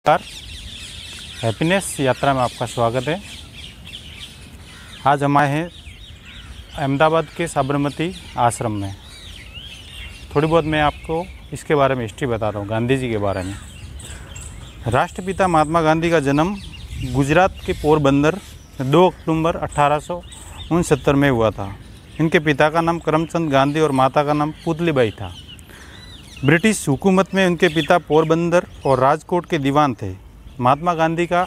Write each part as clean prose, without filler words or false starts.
नमस्कार, हैप्पीनेस यात्रा में आपका स्वागत है। आज हम आए हैं अहमदाबाद के साबरमती आश्रम में। थोड़ी बहुत मैं आपको इसके बारे में हिस्ट्री बताता हूँ, गांधी जी के बारे में। राष्ट्रपिता महात्मा गांधी का जन्म गुजरात के पोरबंदर 2 अक्टूबर 1869 में हुआ था। इनके पिता का नाम करमचंद गांधी और माता का नाम पुतलीबाई था। ब्रिटिश हुकूमत में उनके पिता पोरबंदर और राजकोट के दीवान थे। महात्मा गांधी का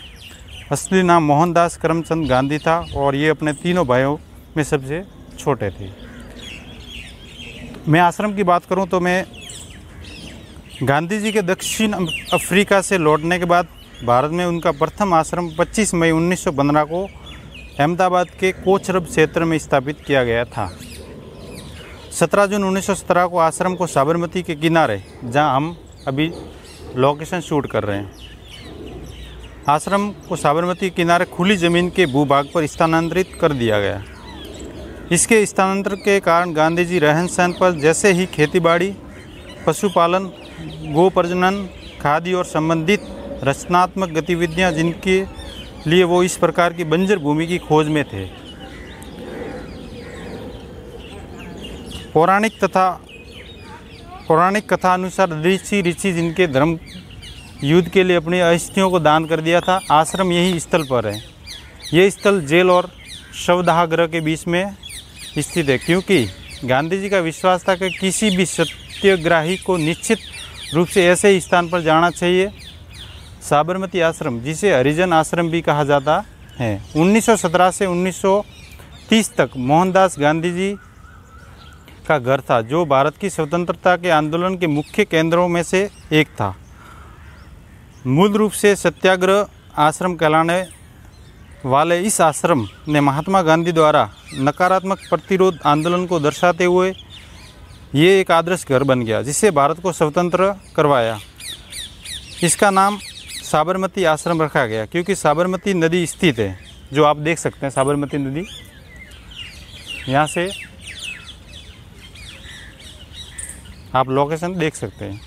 असली नाम मोहनदास करमचंद गांधी था और ये अपने तीनों भाइयों में सबसे छोटे थे। मैं आश्रम की बात करूं तो मैं गांधी जी के दक्षिण अफ्रीका से लौटने के बाद भारत में उनका प्रथम आश्रम 25 मई 1915 को अहमदाबाद के कोचरब क्षेत्र में स्थापित किया गया था। 17 जून 1917 को आश्रम को साबरमती के किनारे, जहां हम अभी लोकेशन शूट कर रहे हैं, आश्रम को साबरमती के किनारे खुली ज़मीन के भूभाग पर स्थानांतरित कर दिया गया। इसके स्थानांतरण के कारण गांधी जी रहन सहन पर, जैसे ही खेतीबाड़ी, पशुपालन, गो प्रजनन, खादी और संबंधित रचनात्मक गतिविधियां, जिनके लिए वो इस प्रकार की बंजर भूमि की खोज में थे। पौराणिक कथा अनुसार ऋषि जिनके धर्म युद्ध के लिए अपनी अस्थियों को दान कर दिया था। आश्रम यही स्थल पर है। ये स्थल जेल और शवदाह गृह के बीच में स्थित है, क्योंकि गांधी जी का विश्वास था कि किसी भी सत्याग्रही को निश्चित रूप से ऐसे ही स्थान पर जाना चाहिए। साबरमती आश्रम, जिसे हरिजन आश्रम भी कहा जाता है, 1917 से 1930 तक मोहनदास गांधी जी का घर था, जो भारत की स्वतंत्रता के आंदोलन के मुख्य केंद्रों में से एक था। मूल रूप से सत्याग्रह आश्रम कहलाने वाले इस आश्रम ने महात्मा गांधी द्वारा नकारात्मक प्रतिरोध आंदोलन को दर्शाते हुए ये एक आदर्श घर बन गया, जिसे भारत को स्वतंत्र करवाया। इसका नाम साबरमती आश्रम रखा गया, क्योंकि साबरमती नदी स्थित है, जो आप देख सकते हैं। साबरमती नदी यहाँ से आप लोकेशन देख सकते हैं।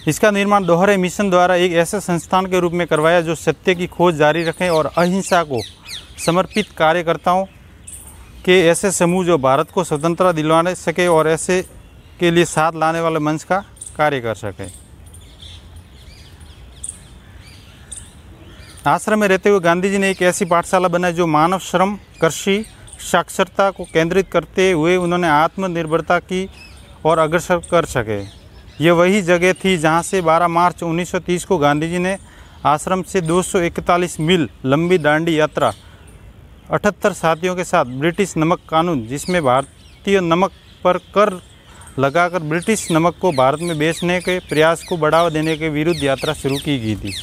इसका निर्माण दोहरे मिशन द्वारा एक ऐसे संस्थान के रूप में करवाया जो सत्य की खोज जारी रखें और अहिंसा को समर्पित कार्यकर्ताओं के ऐसे समूह जो भारत को स्वतंत्रता दिलवाने सके और ऐसे के लिए साथ लाने वाले मंच का कार्य कर सके। आश्रम में रहते हुए गांधी जी ने एक ऐसी पाठशाला बनाई जो मानव श्रम, कृषि, साक्षरता को केंद्रित करते हुए उन्होंने आत्मनिर्भरता की ओर अग्रसर कर सके। ये वही जगह थी जहां से 12 मार्च 1930 को गांधी जी ने आश्रम से 241 मील लंबी दांडी यात्रा 78 साथियों के साथ ब्रिटिश नमक कानून, जिसमें भारतीय नमक पर कर लगाकर ब्रिटिश नमक को भारत में बेचने के प्रयास को बढ़ावा देने के विरुद्ध यात्रा शुरू की गई थी।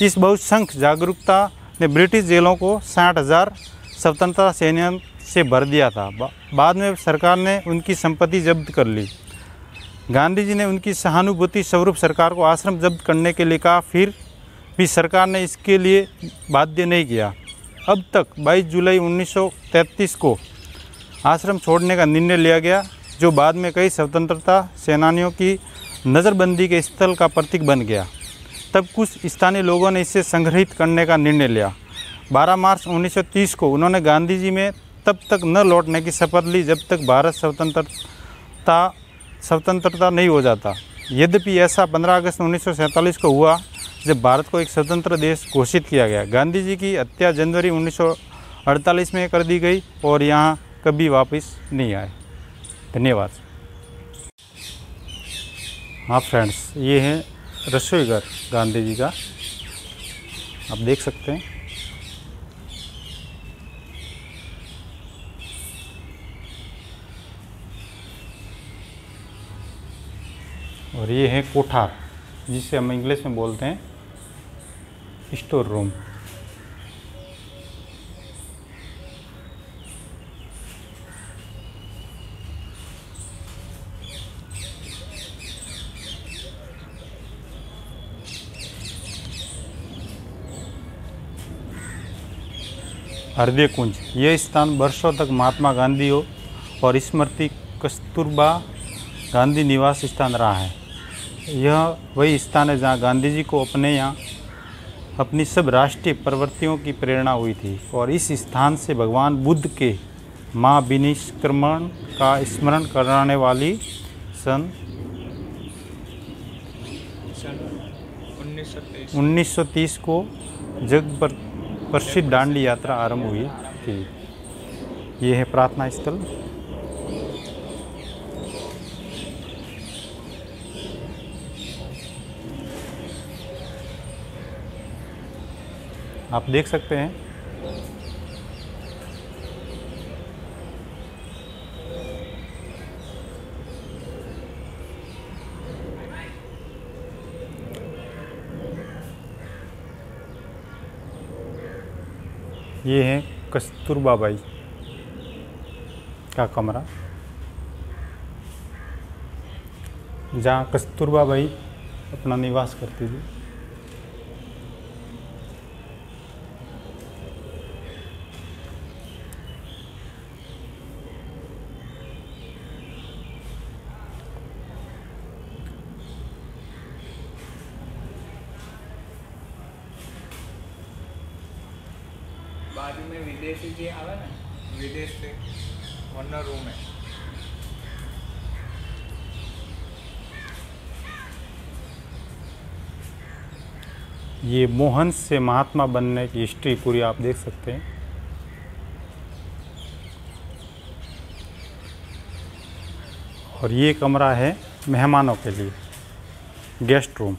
इस बहुसंख्यक जागरूकता ने ब्रिटिश जेलों को 60,000 स्वतंत्रता सेनानियों से भर दिया था। बाद में सरकार ने उनकी संपत्ति जब्त कर ली। गांधी जी ने उनकी सहानुभूति स्वरूप सरकार को आश्रम जब्त करने के लिए कहा, फिर भी सरकार ने इसके लिए बाध्य नहीं किया। अब तक 22 जुलाई 1933 को आश्रम छोड़ने का निर्णय लिया गया, जो बाद में कई स्वतंत्रता सेनानियों की नज़रबंदी के स्थल का प्रतीक बन गया। तब कुछ स्थानीय लोगों ने इसे संग्रहित करने का निर्णय लिया। 12 मार्च 1930 को उन्होंने गांधी जी में तब तक न लौटने की शपथ ली जब तक भारत स्वतंत्रता नहीं हो जाता। यद्यपि ऐसा 15 अगस्त 1947 को हुआ, जब भारत को एक स्वतंत्र देश घोषित किया गया। गांधी जी की हत्या जनवरी 1948 में कर दी गई और यहाँ कभी वापस नहीं आए। धन्यवाद। हाँ फ्रेंड्स, ये है रसोई घर गांधी जी का, आप देख सकते हैं। और ये है कोठार, जिसे हम इंग्लिश में बोलते हैं स्टोर रूम। हृदय कुंज, यह स्थान वर्षों तक महात्मा गांधी और स्मृति कस्तूरबा गांधी निवास स्थान रहा है। यह वही स्थान है जहाँ गांधी जी को अपने यहाँ अपनी सब राष्ट्रीय प्रवृत्तियों की प्रेरणा हुई थी और इस स्थान से भगवान बुद्ध के महाविनिष्क्रमण का स्मरण कराने वाली सन 1930 को जग प्रसिद्ध दांडी यात्रा आरंभ हुई थी। ये है प्रार्थना स्थल। आप देख सकते हैं ये है कस्तूरबा बाई का कमरा, जहाँ कस्तूरबा बाई अपना निवास करती थी। बाजू में विदेशी जी आवे ना, विदेश से वरना रूम है। ये मोहन से महात्मा बनने की हिस्ट्री पूरी आप देख सकते हैं। और ये कमरा है मेहमानों के लिए, गेस्ट रूम।